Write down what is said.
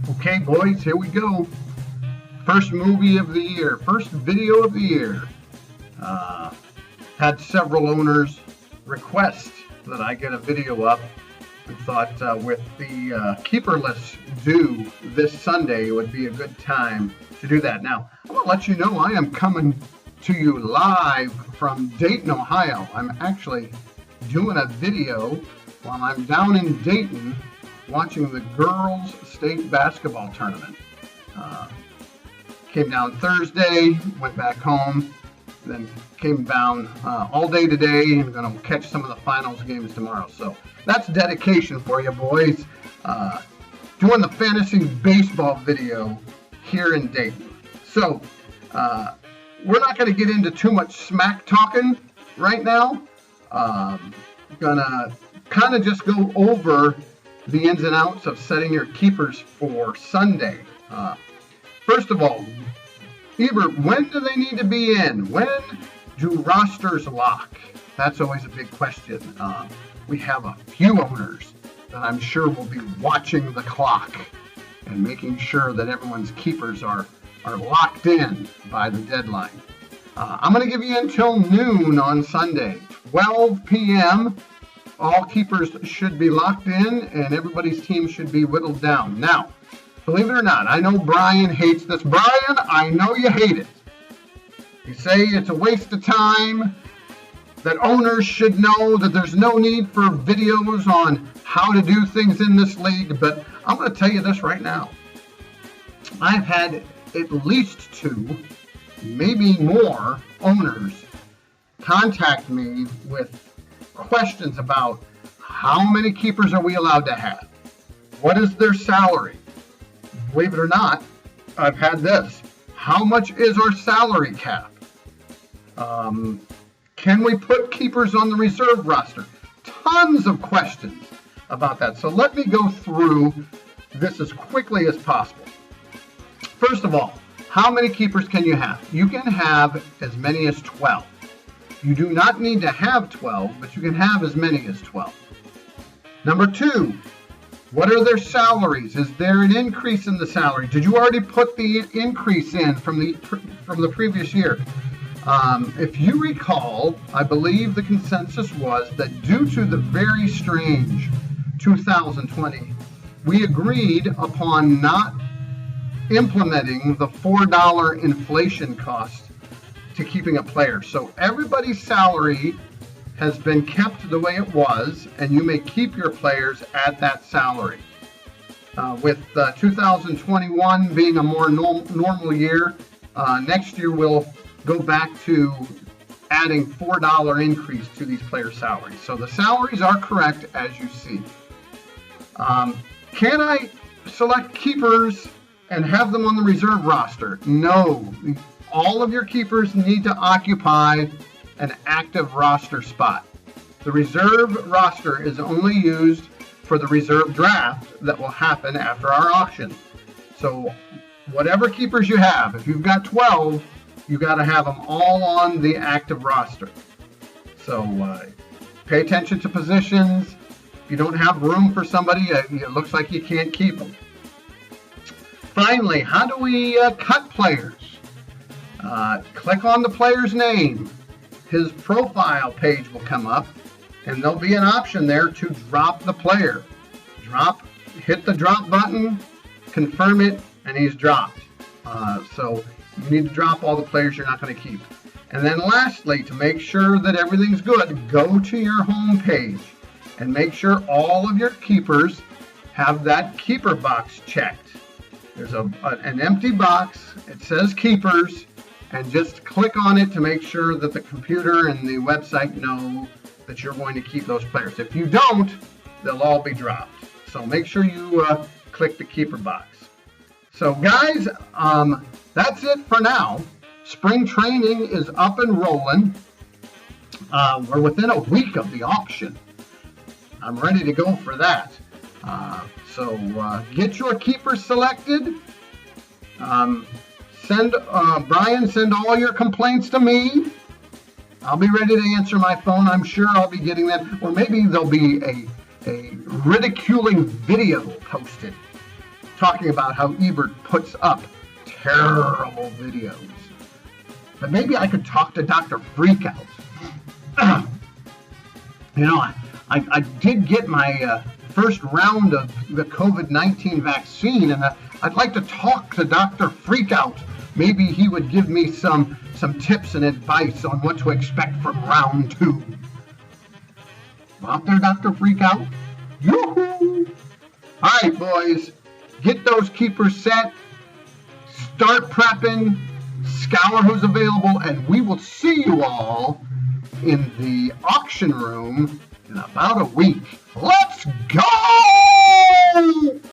Okay, boys, here we go. First movie of the year, first video of the year. Had several owners request that I get a video up. I thought with the keeperless due this Sunday, it would be a good time to do that. Now, I want to let you know I am coming to you live from Dayton, Ohio. I'm actually doing a video while I'm down in Dayton watching the girls' state basketball tournament. Came down Thursday, went back home, then came down all day today, and going to catch some of the finals games tomorrow. So that's dedication for you, boys. Doing the fantasy baseball video here in Dayton. So we're not going to get into too much smack talking right now. Gonna kind of just go over the ins and outs of setting your keepers for Sunday. First of all, Ebert, when do they need to be in? When do rosters lock? That's always a big question. We have a few owners that I'm sure will be watching the clock and making sure that everyone's keepers are locked in by the deadline. I'm going to give you until noon on Sunday, 12 p.m. All keepers should be locked in and everybody's team should be whittled down. Now, believe it or not, I know Brian hates this. Brian, I know you hate it. You say it's a waste of time, that owners should know that there's no need for videos on how to do things in this league, but I'm going to tell you this right now. I've had at least 2, maybe more owners contact me with questions about how many keepers are we allowed to have? What is their salary? Believe it or not, I've had this. How much is our salary cap? Can we put keepers on the reserve roster? Tons of questions about that. So let me go through this as quickly as possible. First of all, how many keepers can you have? You can have as many as 12. You do not need to have 12, but you can have as many as 12. Number 2, what are their salaries? Is there an increase in the salary? Did you already put the increase in from the previous year? If you recall, I believe the consensus was that due to the very strange 2020, we agreed upon not implementing the $4 inflation cost to keeping a player. So everybody's salary has been kept the way it was, and you may keep your players at that salary. With 2021 being a more normal year, next year we'll go back to adding $4 increase to these players' salaries. So the salaries are correct as you see. Can I select keepers and have them on the reserve roster? No. All of your keepers need to occupy an active roster spot. The reserve roster is only used for the reserve draft that will happen after our auction. So whatever keepers you have, if you've got 12, you got to have them all on the active roster. So pay attention to positions. If you don't have room for somebody, it looks like you can't keep them. Finally, how do we cut players? Click on the player's name. His profile page will come up, and there'll be an option there to drop the player. Hit the drop button, confirm it, and he's dropped. So you need to drop all the players you're not going to keep. And then lastly, to make sure that everything's good, go to your home page and make sure all of your keepers have that keeper box checked. There's an empty box. It says keepers, and just click on it to make sure that the computer and the website know that you're going to keep those players. If you don't, they'll all be dropped. So make sure you click the keeper box. So guys, that's it for now. Spring training is up and rolling. We're within a week of the auction. I'm ready to go for that. So get your keepers selected. Brian, send all your complaints to me. I'll be ready to answer my phone. I'm sure I'll be getting that. Or maybe there'll be a ridiculing video posted talking about how Ebert puts up terrible videos. But maybe I could talk to Dr. Freakout. I did get my first round of the COVID-19 vaccine, and I'd like to talk to Dr. Freakout. Maybe he would give me some tips and advice on what to expect from round 2. Out there, Dr. Freakout? Yoo-hoo! All right, boys. Get those keepers set. Start prepping. Scour who's available, and we will see you all in the auction room in about a week. Let's go!